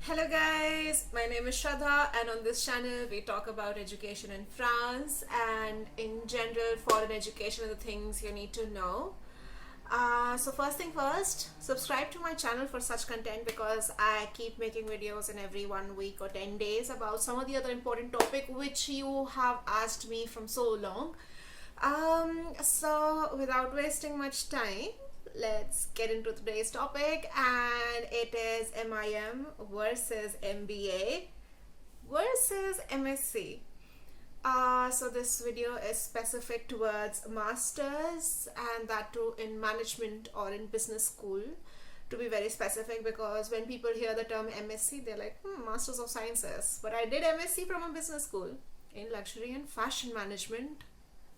Hello guys, my name is Shraddha and on this channel we talk about education in France and in general foreign education and the things you need to know. So first thing first, subscribe to my channel for such content because I keep making videos in every 1 week or 10 days about some of the other important topic which you have asked me from so long. So without wasting much time, let's get into today's topic, and it is MIM versus MBA versus MSc. So this video is specific towards masters, and that too in management or in business school, to be very specific, because when people hear the term MSc they're like Masters of Sciences, but I did MSc from a business school in luxury and fashion management.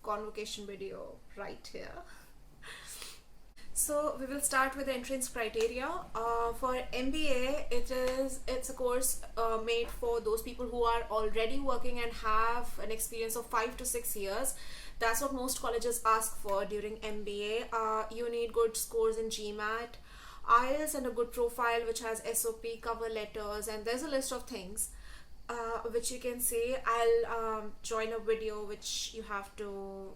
Convocation video right here. So we will start with the entrance criteria. For MBA, it's a course made for those people who are already working and have an experience of 5 to 6 years. That's what most colleges ask for during MBA. You need good scores in GMAT, IELTS, and a good profile which has SOP, cover letters, and there's a list of things which you can see. I'll join a video which you have to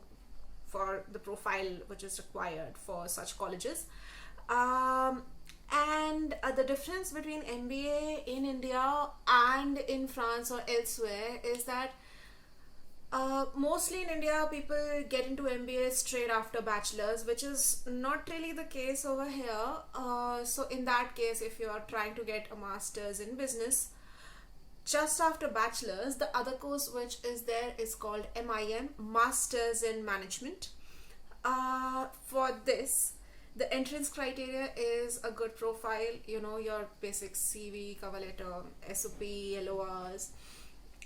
for the profile which is required for such colleges. And the difference between MBA in India and in France or elsewhere is that mostly in India people get into MBA straight after bachelor's, which is not really the case over here. So in that case, if you are trying to get a master's in business just after bachelor's, the other course which is there is called MIM, Masters in Management. For this, the entrance criteria is a good profile, your basic CV, cover letter, SOP, LORs,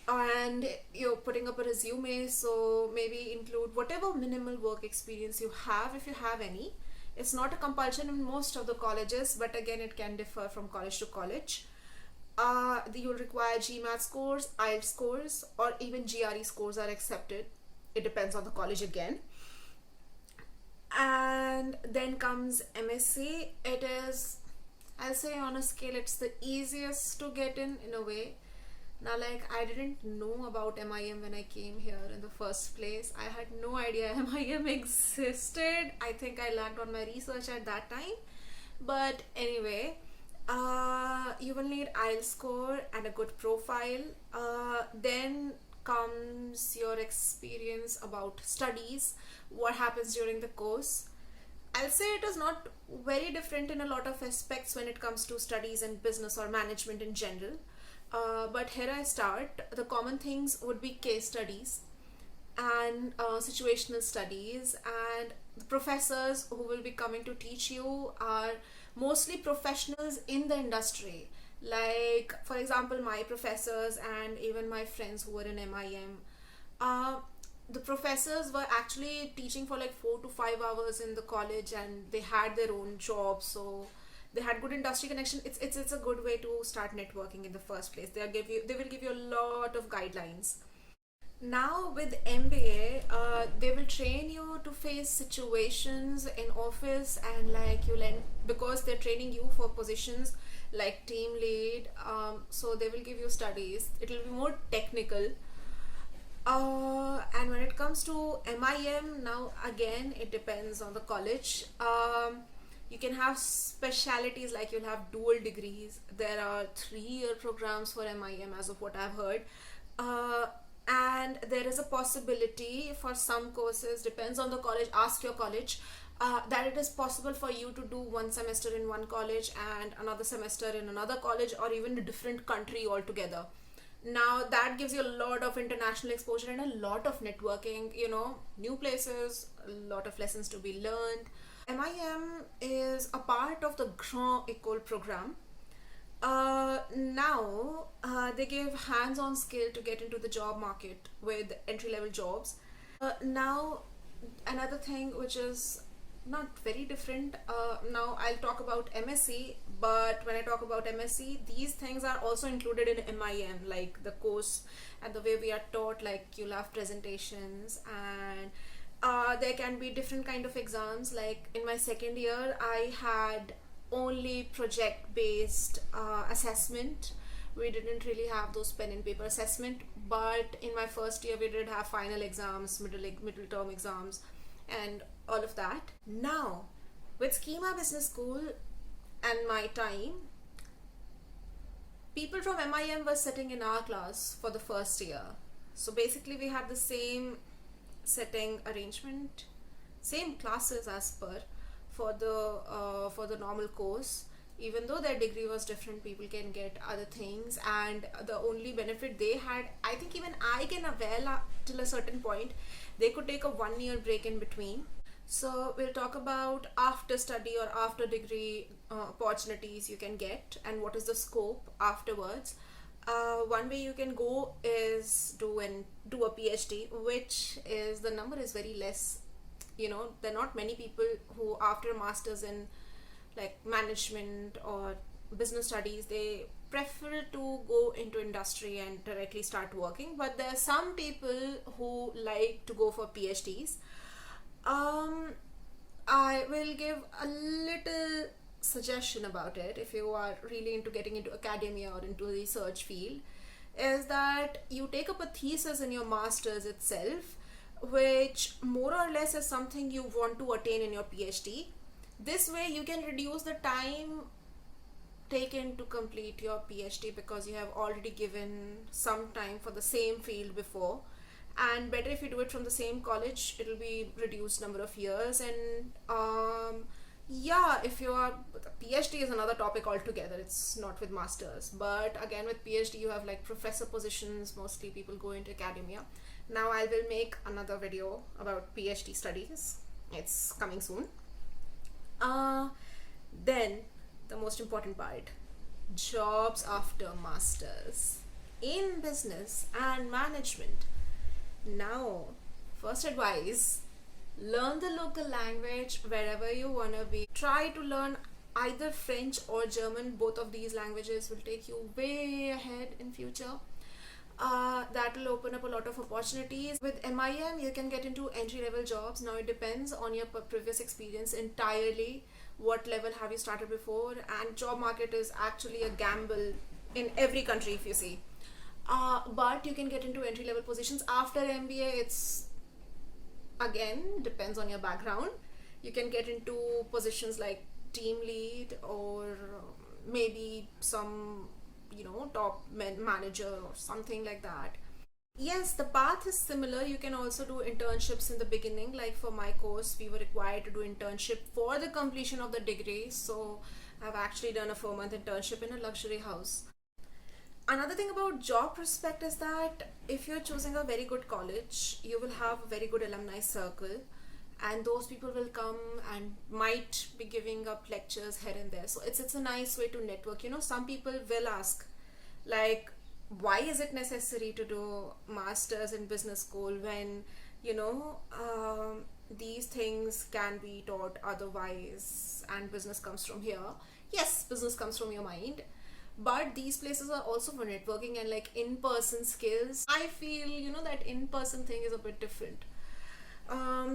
and you're putting up a resume, so maybe include whatever minimal work experience you have, if you have any. It's not a compulsion in most of the colleges, but again it can differ from college to college. You'll require GMAT scores, IELTS scores, or even GRE scores are accepted. It depends on the college again. And then comes MSc. It is, I'll say on a scale, it's the easiest to get in a way. Now, like, I didn't know about MIM when I came here in the first place. I had no idea MIM existed. I think I lagged on my research at that time. But anyway, you will need IELTS score and a good profile. Then comes your experience about studies, what happens during the course. I'll say it is not very different in a lot of aspects when it comes to studies and business or management in general. But here I start. The common things would be case studies and situational studies, and the professors who will be coming to teach you are mostly professionals in the industry. Like, for example, my professors and even my friends who were in MIM, the professors were actually teaching for like 4 to 5 hours in the college, and they had their own jobs, so they had good industry connection. It's a good way to start networking in the first place. They will give you a lot of guidelines. Now with MBA, they will train you to face situations in office, and like because they're training you for positions like team lead, so they will give you studies. It will be more technical. And when it comes to MIM, now again it depends on the college. You can have specialities, like you'll have dual degrees. There are 3-year programs for MIM as of what I've heard. And there is a possibility for some courses, depends on the college, ask your college, that it is possible for you to do 1 semester in one college and another semester in another college, or even a different country altogether. Now that gives you a lot of international exposure and a lot of networking, new places, a lot of lessons to be learned. MIM is a part of the Grand École program. Now they give hands-on skill to get into the job market with entry-level jobs. Now another thing which is not very different, now I'll talk about MSc, but when I talk about MSc, these things are also included in MIM, like the course and the way we are taught. Like, you'll have presentations, and there can be different kind of exams. Like in my second year I had only project based assessment, we didn't really have those pen and paper assessment, but in my first year we did have final exams, middle term exams, and all of that. Now with Schema Business School and my time, people from MIM were sitting in our class for the first year. So basically we had the same setting arrangement, same classes as per for the normal course. Even though their degree was different, people can get other things, and the only benefit they had, I think even I can avail till a certain point, they could take a 1 year break in between. So we'll talk about after study or after degree opportunities you can get and what is the scope afterwards. One way you can go is do a PhD, which is, the number is very less. There are not many people who after a master's in like management or business studies, they prefer to go into industry and directly start working, but there are some people who like to go for PhDs. I will give a little suggestion about it if you are really into getting into academia or into the research field, is that you take up a thesis in your master's itself, which more or less is something you want to attain in your PhD. This way you can reduce the time taken to complete your PhD, because you have already given some time for the same field before, and better if you do it from the same college, it will be reduced number of years. And if you are, PhD is another topic altogether, it's not with masters, but again with PhD you have like professor positions, mostly people go into academia. Now I will make another video about PhD studies, it's coming soon. Then the most important part, jobs after masters in business and management. Now, first advice, learn the local language wherever you wanna be. Try to learn either French or German. Both of these languages will take you way ahead in future. That will open up a lot of opportunities. With MIM you can get into entry-level jobs. Now it depends on your previous experience entirely, what level have you started before, and job market is actually a gamble in every country if you see. But you can get into entry-level positions. After MBA, it's again depends on your background. You can get into positions like team lead or maybe some top manager or something like that. Yes, the path is similar. You can also do internships in the beginning. Like for my course, we were required to do internship for the completion of the degree. So I've actually done a 4-month internship in a luxury house. Another thing about job prospect is that if you're choosing a very good college, you will have a very good alumni circle, and those people will come and might be giving up lectures here and there. So it's a nice way to network. Some people will ask, like, why is it necessary to do masters in business school when these things can be taught otherwise, and business comes from here. Yes, business comes from your mind, but these places are also for networking and like in-person skills. I feel that in-person thing is a bit different.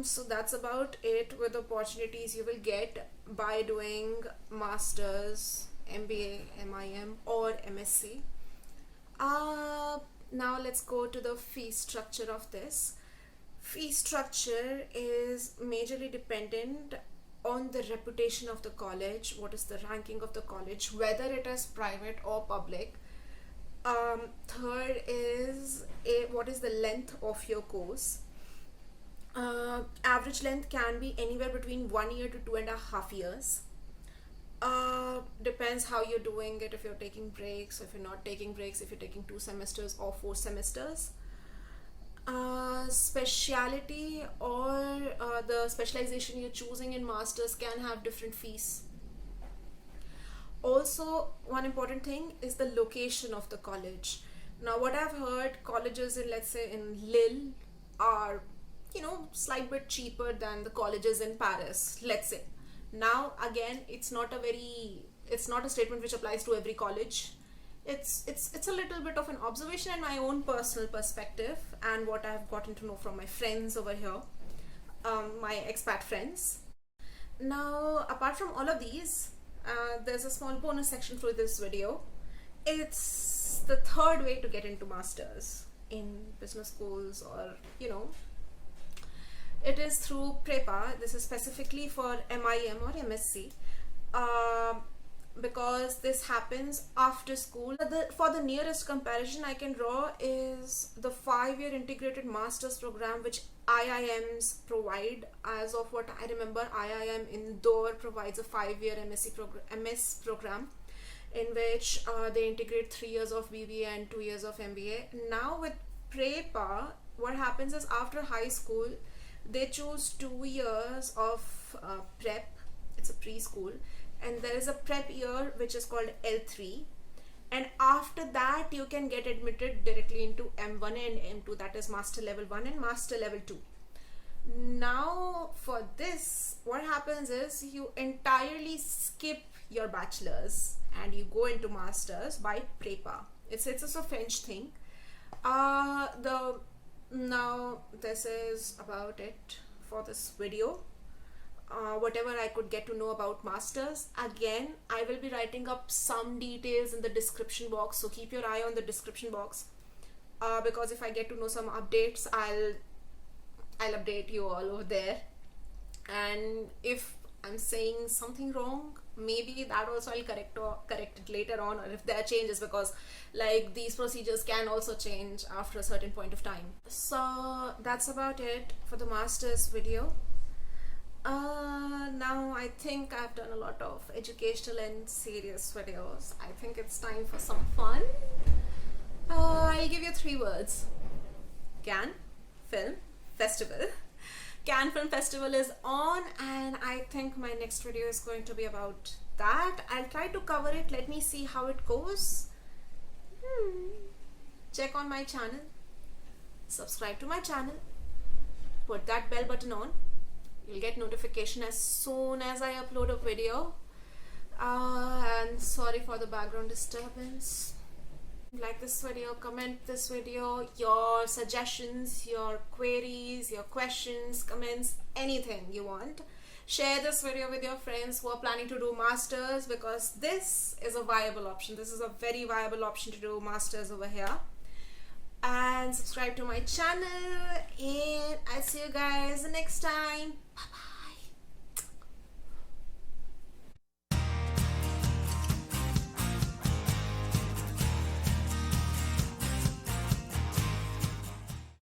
So that's about it with opportunities you will get by doing masters, MBA, MIM or MSc. Now let's go to the fee structure of this. Fee structure is majorly dependent on the reputation of the college, what is the ranking of the college, whether it is private or public. Third is what is the length of your course. Average length can be anywhere between 1 year to 2.5 years. Depends how you're doing it, if you're taking breaks, if you're not taking breaks, if you're taking 2 semesters or 4 semesters. Speciality or the specialization you're choosing in masters can have different fees. Also, one important thing is the location of the college. Now what I've heard, colleges in, let's say in Lille are slight bit cheaper than the colleges in Paris, let's say. Now again, it's not a statement which applies to every college. It's a little bit of an observation and my own personal perspective and what I've gotten to know from my friends over here, my expat friends. Now apart from all of these, there's a small bonus section for this video. It's the third way to get into masters in business schools, or it is through prepa. This is specifically for MIM or MSc, because this happens after school. For the nearest comparison I can draw is the 5-year integrated master's program which IIMs provide. As of what I remember, IIM Indore provides a 5-year MS program in which they integrate 3 years of BBA and 2 years of MBA. Now with prepa, what happens is after high school they choose 2 years of prep. It's a preschool, and there is a prep year which is called L3, and after that you can get admitted directly into M1 and M2, that is master level 1 and master level 2. Now for this, what happens is you entirely skip your bachelor's and you go into masters by prepa. It's a French thing. Now this is about it for this video. Whatever I could get to know about masters, again I will be writing up some details in the description box, so keep your eye on the description box, because if I get to know some updates, I'll update you all over there. And if I'm saying something wrong, maybe that also I'll correct it later on, or if there are changes, because like these procedures can also change after a certain point of time. So that's about it for the masters video. Now I think I've done a lot of educational and serious videos. I think it's time for some fun. I'll give you 3 words. Cannes Film Festival. Cannes Film Festival is on, and I think my next video is going to be about that. I'll try to cover it. Let me see how it goes. Check on my channel. Subscribe to my channel. Put that bell button on. You'll get notification as soon as I upload a video. And sorry for the background disturbance. Like this video, comment this video, your suggestions, your queries, your questions, comments, anything you want. Share this video with your friends who are planning to do masters, because this is a viable option. This is a very viable option to do masters over here. And subscribe to my channel, and I'll see you guys next time. Bye bye.